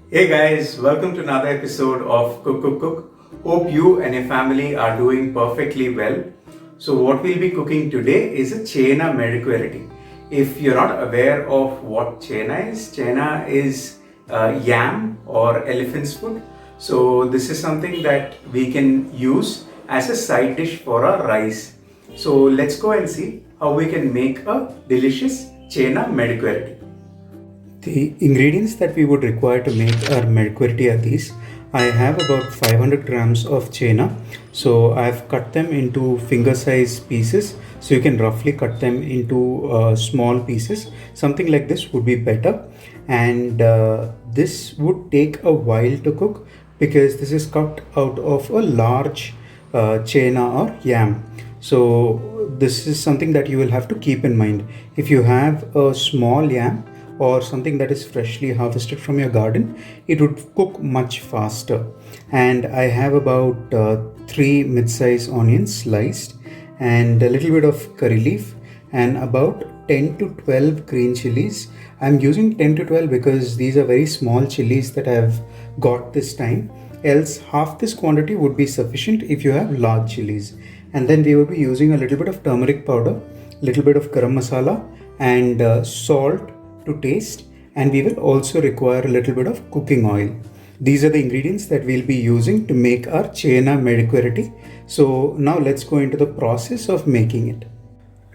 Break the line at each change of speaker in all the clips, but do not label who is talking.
Hey guys, welcome to another episode of Cook Cook Cook. Hope you and your family are doing perfectly well. So, what we'll be cooking today is a Chena Mediquerity. If you're not aware of what Chena is yam or elephant's food. So, this is something that we can use as a side dish for our rice. So, let's go and see how we can make a delicious Chena Mediquerity. The ingredients that we would require to make our mediquerity are these. I have about 500 grams of chena. So I've cut them into finger size pieces. So you can roughly cut them into small pieces. Something like this would be better. And this would take a while to cook because this is cut out of a large chena or yam. So this is something that you will have to keep in mind. If you have a small yam, or something that is freshly harvested from your garden, it would cook much faster. And I have about 3 mid-size onions sliced and a little bit of curry leaf and about 10 to 12 green chilies. I'm using 10 to 12 because these are very small chilies that I've got this time. Else half this quantity would be sufficient if you have large chilies. And then we will be using a little bit of turmeric powder, little bit of garam masala and salt to taste, and we will also require a little bit of cooking oil. These are the ingredients that we'll be using to make our chena mediquerity. So now let's go into the process of making it.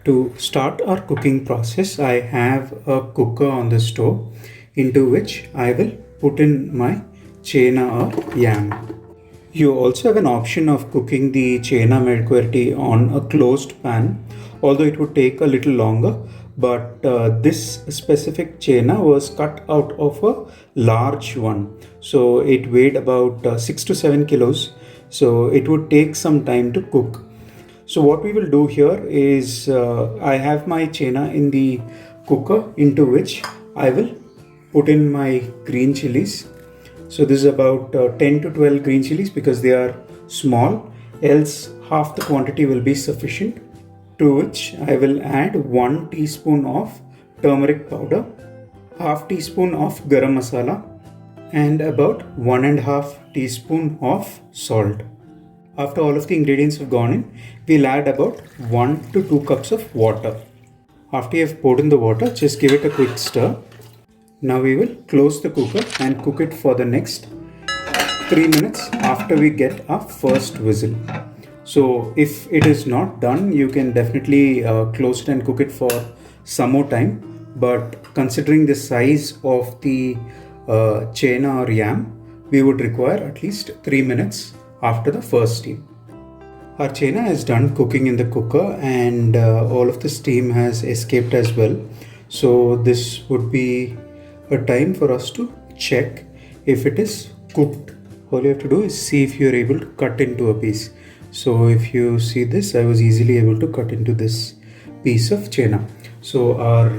To start our cooking process, I have a cooker on the stove into which I will put in my chena or yam. You also have an option of cooking the chena mediquerity on a closed pan, although it would take a little longer. But this specific chena was cut out of a large one, so it weighed about 6 to 7 kilos, so it would take some time to cook. So what we will do here is I have my chena in the cooker into which I will put in my green chilies. So this is about 10 to 12 green chilies because they are small, else half the quantity will be sufficient. To which I will add 1 teaspoon of turmeric powder, half teaspoon of garam masala and about 1.5 teaspoon of salt. After all of the ingredients have gone in, we'll add about 1 to 2 cups of water. After you have poured in the water, just give it a quick stir. Now we will close the cooker and cook it for the next 3 minutes after we get our first whistle. So if it is not done, you can definitely close it and cook it for some more time. But considering the size of the chena or yam, we would require at least 3 minutes after the first steam. Our chena is done cooking in the cooker and all of the steam has escaped as well. So this would be a time for us to check if it is cooked. All you have to do is see if you are able to cut into a piece. So if you see this, I was easily able to cut into this piece of chena. So our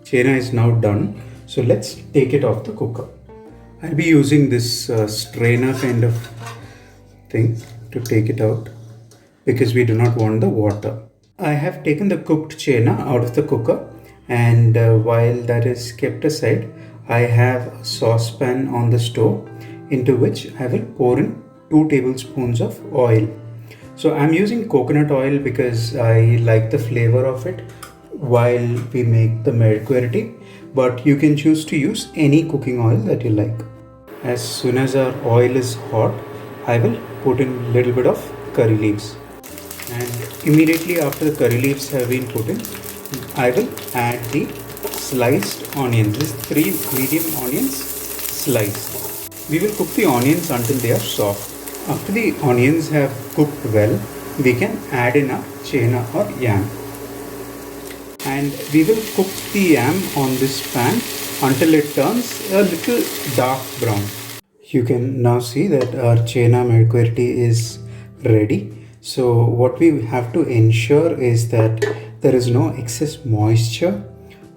chena is now done. So let's take it off the cooker. I'll be using this strainer kind of thing to take it out because we do not want the water. I have taken the cooked chena out of the cooker, and while that is kept aside, I have a saucepan on the stove into which I will pour in 2 tablespoons of oil. So I'm using coconut oil because I like the flavor of it while we make the mediquerity, but you can choose to use any cooking oil that you like. As soon as our oil is hot, I will put in a little bit of curry leaves. And immediately after the curry leaves have been put in, I will add the sliced onions. These 3 medium onions sliced. We will cook the onions until they are soft. After the onions have cooked well, we can add in our chena or yam. And we will cook the yam on this pan until it turns a little dark brown. You can now see that our chena mediquerity is ready. So what we have to ensure is that there is no excess moisture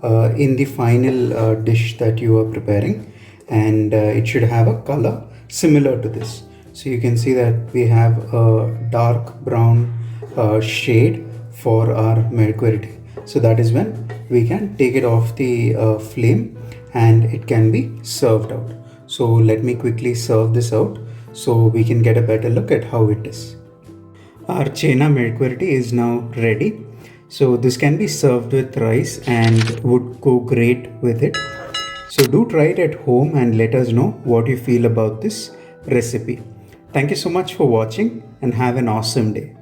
in the final dish that you are preparing, and it should have a color similar to this. So you can see that we have a dark brown shade for our mediquerity. So that is when we can take it off the flame and it can be served out. So let me quickly serve this out so we can get a better look at how it is. Our chena merquerity is now ready. So this can be served with rice and would go great with it. So do try it at home and let us know what you feel about this recipe. Thank you so much for watching and have an awesome day.